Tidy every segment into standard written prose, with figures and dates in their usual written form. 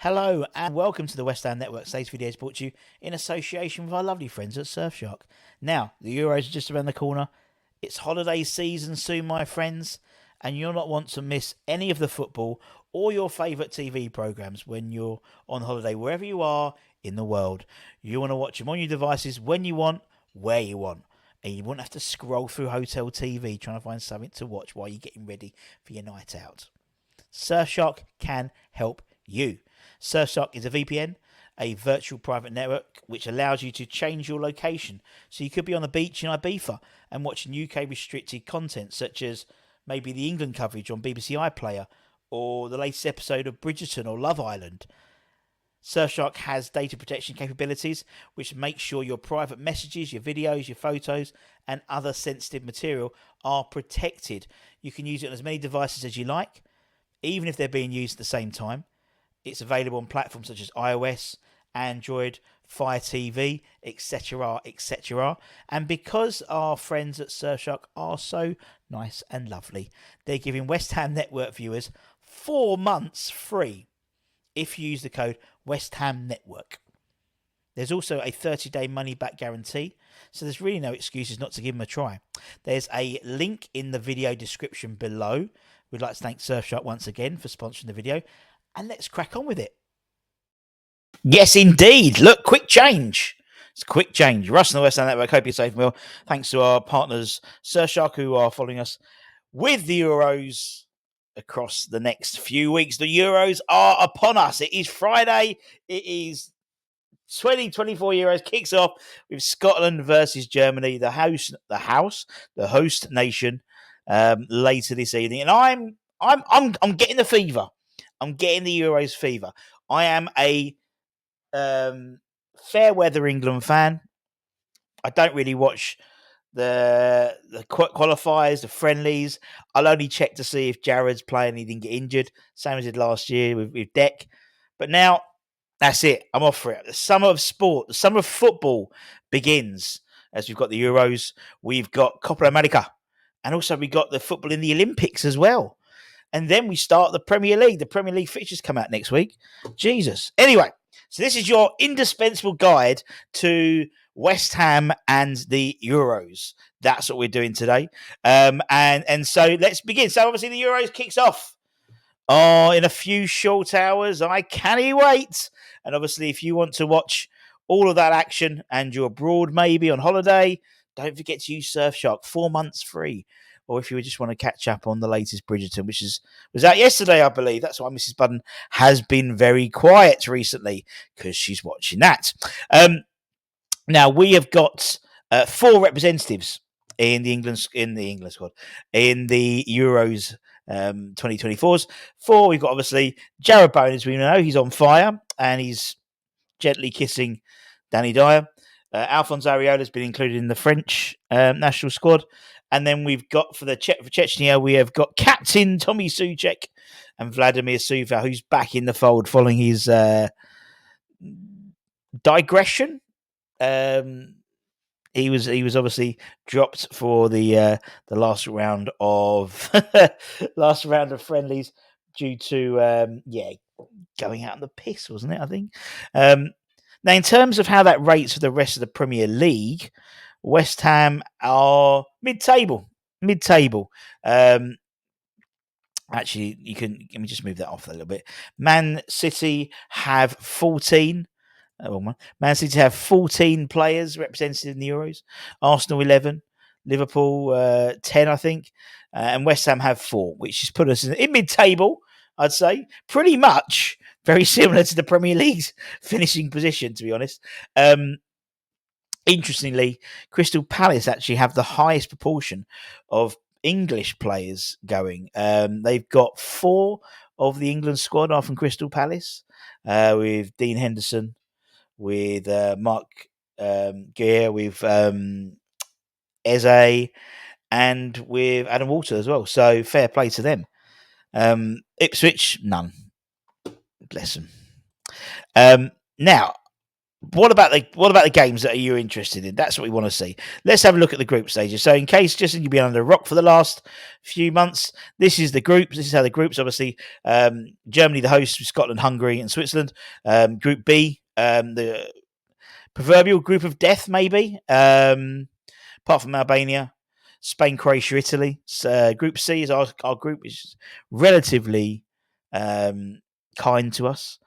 Hello and welcome to the West Ham Network. Today's video is brought to you in association with our lovely friends at Surfshark. Now, the Euros are just around the corner. It's holiday season soon, my friends, and you'll not want to miss any of the football or your favourite TV programmes when you're on holiday, wherever you are in the world. You want to watch them on your devices when you want, where you want. And you won't have to scroll through hotel TV trying to find something to watch while you're getting ready for your night out. Surfshark can help you. Surfshark is a VPN, a virtual private network, which allows you to change your location. So you could be on the beach in Ibiza and watching UK restricted content, such as maybe the England coverage on BBC iPlayer or the latest episode of Bridgerton or Love Island. Surfshark has data protection capabilities, which make sure your private messages, your videos, your photos, and other sensitive material are protected. You can use it on as many devices as you like, even if they're being used at the same time. It's available on platforms such as iOS, Android, Fire TV, etc., etc. And because our friends at Surfshark are so nice and lovely, they're giving West Ham Network viewers 4 months free if you use the code West Ham Network. There's also a 30-day money-back guarantee, so there's really no excuses not to give them a try. There's a link in the video description below. We'd like to thank Surfshark once again for sponsoring the video. And let's crack on with it. Yes, indeed. Look, quick change. It's quick change. Russ and the West Ham Network. Hope you're safe and well. Thanks to our partners, Surfshark, who are following us with the Euros across the next few weeks. The Euros are upon us. It is Friday. It is 2024 Euros kicks off with Scotland versus Germany, the host nation, later this evening. And I'm getting the fever. I'm getting the Euros fever. I am a fair weather England fan. I don't really watch the qualifiers, the friendlies. I'll only check to see if Jared's playing and he didn't get injured, same as he did last year with Deck. But now, that's it. I'm off for it. The summer of sport, the summer of football begins as we've got the Euros. We've got Copa America. And also we've got the football in the Olympics as well. And then we start the Premier League. The Premier League fixtures come out next week. Jesus. Anyway, so this is your indispensable guide to West Ham and the Euros. That's what we're doing today. And so let's begin. So obviously the Euros kicks off in a few short hours. I can't wait. And obviously if you want to watch all of that action and you're abroad maybe on holiday, don't forget to use Surfshark. 4 months free. Or if you just want to catch up on the latest Bridgerton, which was out yesterday, I believe. That's why Mrs. Budden has been very quiet recently, because she's watching that. Now, we have got 4 representatives in the England squad, in the Euros 2024s. 4, we've got obviously Jared Bowen, as we know. He's on fire, and he's gently kissing Danny Dyer. Alphonse Areola has been included in the French national squad. And then we've got for Chechnya, we have got Captain Tommy Soucek and Vladimir Suva, who's back in the fold following his digression. He was obviously dropped for the last round of friendlies due to going out on the piss, wasn't it? I think. Now, in terms of how that rates for the rest of the Premier League, West Ham are mid-table. Actually, let me just move that off a little bit. Man City have 14. Man City have 14 players represented in the Euros. Arsenal 11, Liverpool 10, I think, and West Ham have 4, which has put us in mid-table. I'd say pretty much very similar to the Premier League's finishing position, to be honest. Interestingly, Crystal Palace actually have the highest proportion of English players going. They've got 4 of the England squad are from Crystal Palace, with Dean Henderson, with Mark Gear, with Eze, and with Adam Walter as well. So fair play to them. Ipswich, none. Bless them. Now, What about the games that you're interested in? That's what we want to see. Let's have a look at the group stages. So, in case just you've been under a rock for the last few months, this is the groups. This is how the groups. Obviously, Germany, the host, with Scotland, Hungary, and Switzerland. Group B, the proverbial group of death, maybe. Apart from Albania, Spain, Croatia, Italy. So, group C is our group, which is relatively kind to us.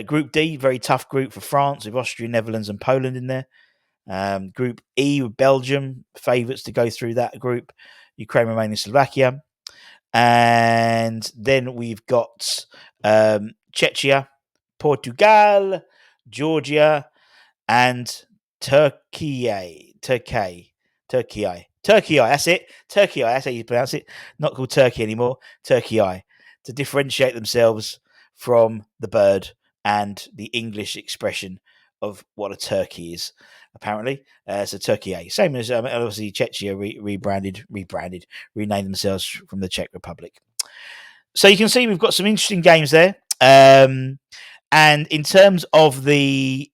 Group D, very tough group for France with Austria, Netherlands, and Poland in there. Group E with Belgium, favourites to go through that group. Ukraine, Romania, Slovakia. And then we've got Czechia, Portugal, Georgia, and Turkey. That's it. Turkey. That's how you pronounce it. Not called Turkey anymore. Turkey to differentiate themselves from the bird and the English expression of what a turkey is, apparently. So Turkey A. Same as obviously Czechia renamed themselves from the Czech Republic. So you can see we've got some interesting games there. And in terms of the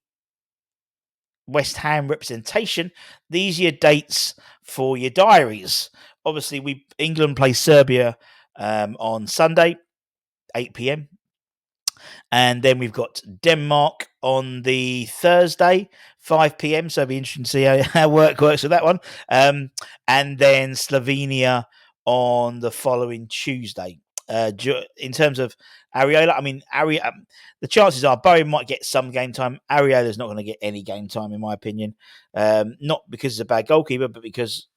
West Ham representation, these are your dates for your diaries. Obviously, England plays Serbia on Sunday, 8 p.m. And then we've got Denmark on the Thursday, 5 p.m. So it'll be interesting to see how work works with that one. And then Slovenia on the following Tuesday. In terms of Areola, I mean, the chances are Bowen might get some game time. Areola's not going to get any game time, in my opinion. Not because he's a bad goalkeeper, but because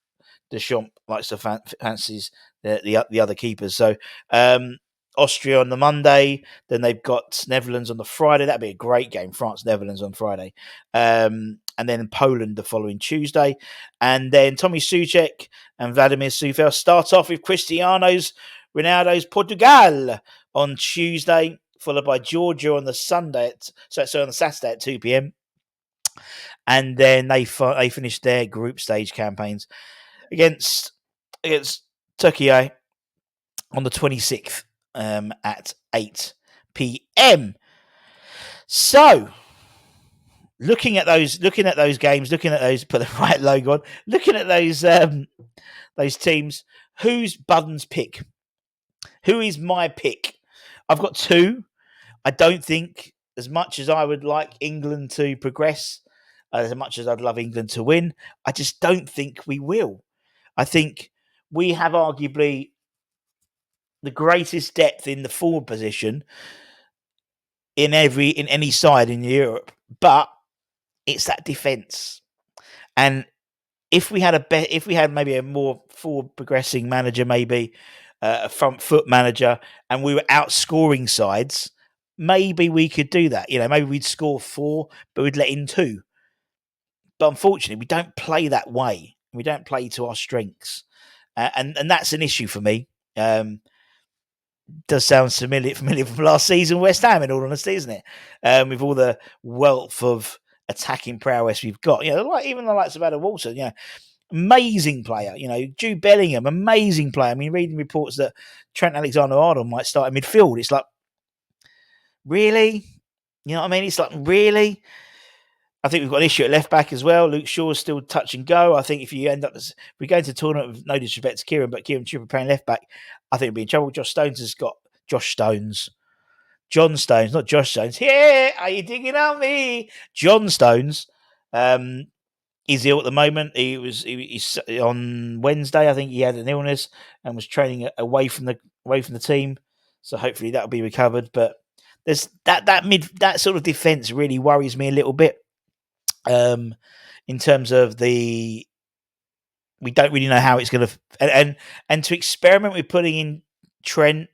Deschamps likes to fancies the other keepers. So Austria on the Monday, then they've got Netherlands on the Friday. That'd be a great game. France Netherlands on Friday, and then Poland the following Tuesday, and then Tommy Soucek and Vladimir Sufel start off with Ronaldo's Portugal on Tuesday, followed by Georgia on the Saturday at 2 p.m. And then they finish their group stage campaigns against Turkey on the 26th at 8 p.m. So, looking at those games, put the right logo on, looking at those teams, who's Budden's pick? Who is my pick? I've got two. I don't think, as much as I would like England to progress, as much as I'd love England to win, I just don't think we will. I think we have arguably the greatest depth in the forward position in any side in Europe, but it's that defense. And if we had maybe a more forward progressing manager, maybe a front foot manager, and we were outscoring sides, maybe we could do that. Maybe we'd score 4, but we'd let in 2. But unfortunately, we don't play that way. We don't play to our strengths, and that's an issue for me. Does sound familiar from last season, West Ham, in all honesty, isn't it? With all the wealth of attacking prowess we've got, even the likes of Adam Walton, amazing player. Jude Bellingham, amazing player. I mean, reading reports that Trent Alexander-Arnold might start in midfield. It's like, really? You know what I mean? It's like, really? I think we've got an issue at left back as well. Luke Shaw's still touch and go. I think if we go into the tournament with no disrespect to Kieran, but Kieran Trippier playing left back, I think we'll be in trouble. John Stones, not Josh Stones. Yeah, are you digging on me? John Stones is ill at the moment. He's on Wednesday. I think he had an illness and was training away from the team. So hopefully that'll be recovered. But there's that sort of defense really worries me a little bit. In terms of we don't really know how it's going to, and to experiment with putting in Trent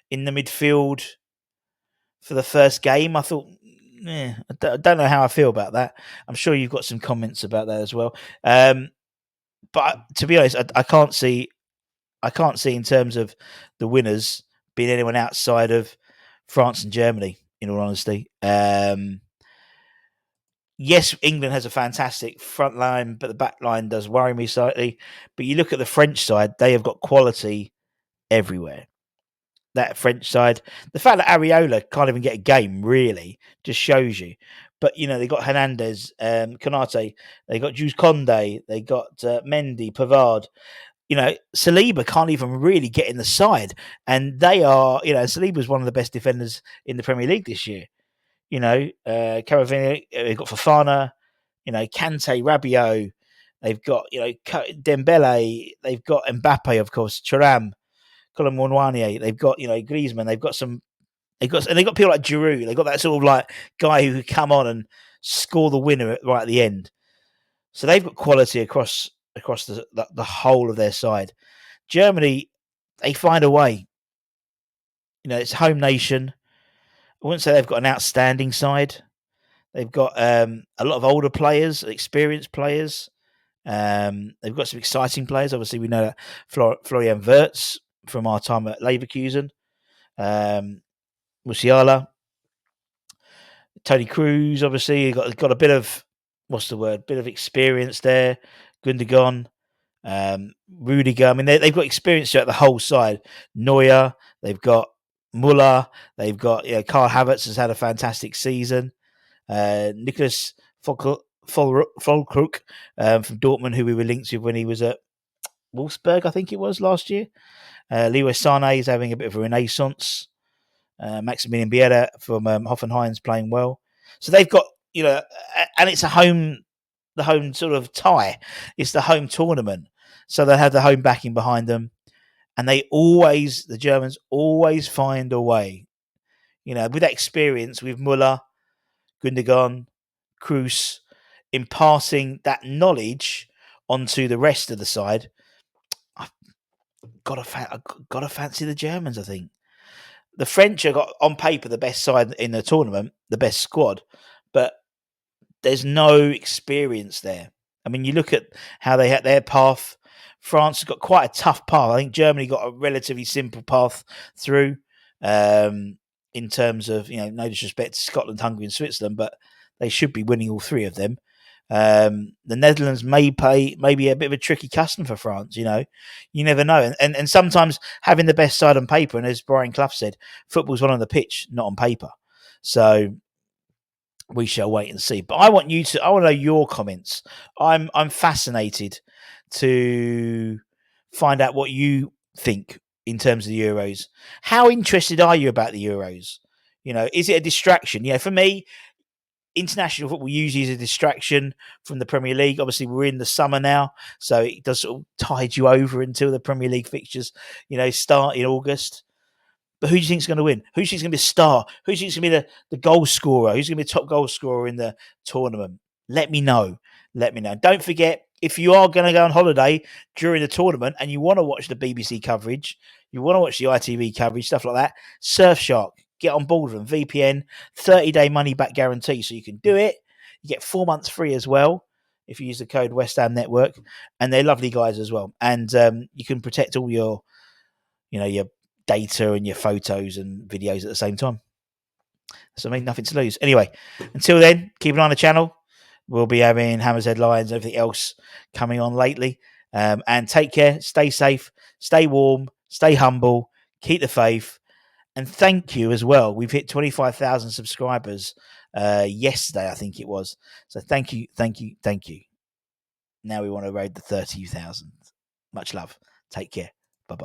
in the midfield for the first game, I thought, I don't know how I feel about that. I'm sure you've got some comments about that as well. But to be honest, I can't see in terms of the winners being anyone outside of France and Germany, in all honesty. Yes, England has a fantastic front line, but the back line does worry me slightly. But you look at the French side, they have got quality everywhere. That French side, the fact that Areola can't even get a game really just shows you. But they got Hernandez, Konate, they got Juice Conde, they got Mendy, Pavard. Saliba can't even really get in the side, and they are. Saliba's one of the best defenders in the Premier League this year. Caravanini, they've got Fofana, Kante, Rabiot. They've got, Dembele. They've got Mbappe, of course, Thuram, Colin Mournier. They've got, Griezmann. They've got and they've got people like Giroud. They've got that sort of like guy who could come on and score the winner right at the end. So they've got quality across the whole of their side. Germany, they find a way. It's home nation. I wouldn't say they've got an outstanding side. They've got a lot of older players, experienced players. They've got some exciting players. Obviously, we know that Florian Wirtz from our time at Leverkusen, Musiala, Tony Cruz. Obviously, got a bit of bit of experience there. Gundogan, Rudiger. I mean, they've got experience throughout the whole side. Neuer. They've got Muller. They've got Karl Havertz has had a fantastic season. Nicholas Füllkrug from Dortmund, who we were linked with when he was at Wolfsburg, I think it was last year. Leroy Sané is having a bit of a renaissance. Maximilian Biela from Hoffenheim's playing well. So they've got, and it's the home sort of tie. It's the home tournament. So they have the home backing behind them. And the Germans always find a way. With that experience with Muller, Gundogan, Kroos, imparting that onto the rest of the side. I've got to fancy the Germans, I think. The French have got, on paper, the best side in the tournament, the best squad, but there's no experience there. I mean, you look at how they had their path. France has got quite a tough path. I think Germany got a relatively simple path through in terms of, no disrespect to Scotland, Hungary and Switzerland, but they should be winning all three of them. The Netherlands may be a bit of a tricky custom for France. You never know. And sometimes having the best side on paper, and as Brian Clough said, football's won on the pitch, not on paper. So we shall wait and see. But I want to know your comments. I'm fascinated to find out what you think in terms of the Euros. How interested are you about the Euros? Is it a distraction? For me, international football usually is a distraction from the Premier League. Obviously, we're in the summer now, so it does sort of tide you over until the Premier League fixtures, start in August. But who do you think is going to win? Who do you think is going to be a star? Who do you think is going to be the goal scorer? Who's going to be the top goal scorer in the tournament? Let me know. Don't forget, if you are going to go on holiday during the tournament and you want to watch the BBC coverage, you want to watch the ITV coverage, stuff like that, Surfshark, get on board with them. VPN, 30-day money-back guarantee, so you can do it. You get 4 months free as well if you use the code West Ham Network, and they're lovely guys as well. And you can protect all your data and your photos and videos at the same time. So nothing to lose. Anyway, until then, keep an eye on the channel. We'll be having Hammers Headlines and everything else coming on lately. And take care, stay safe, stay warm, stay humble, keep the faith. And thank you as well. We've hit 25,000 subscribers yesterday, I think it was. So thank you. Now we want to raid the 30,000. Much love. Take care.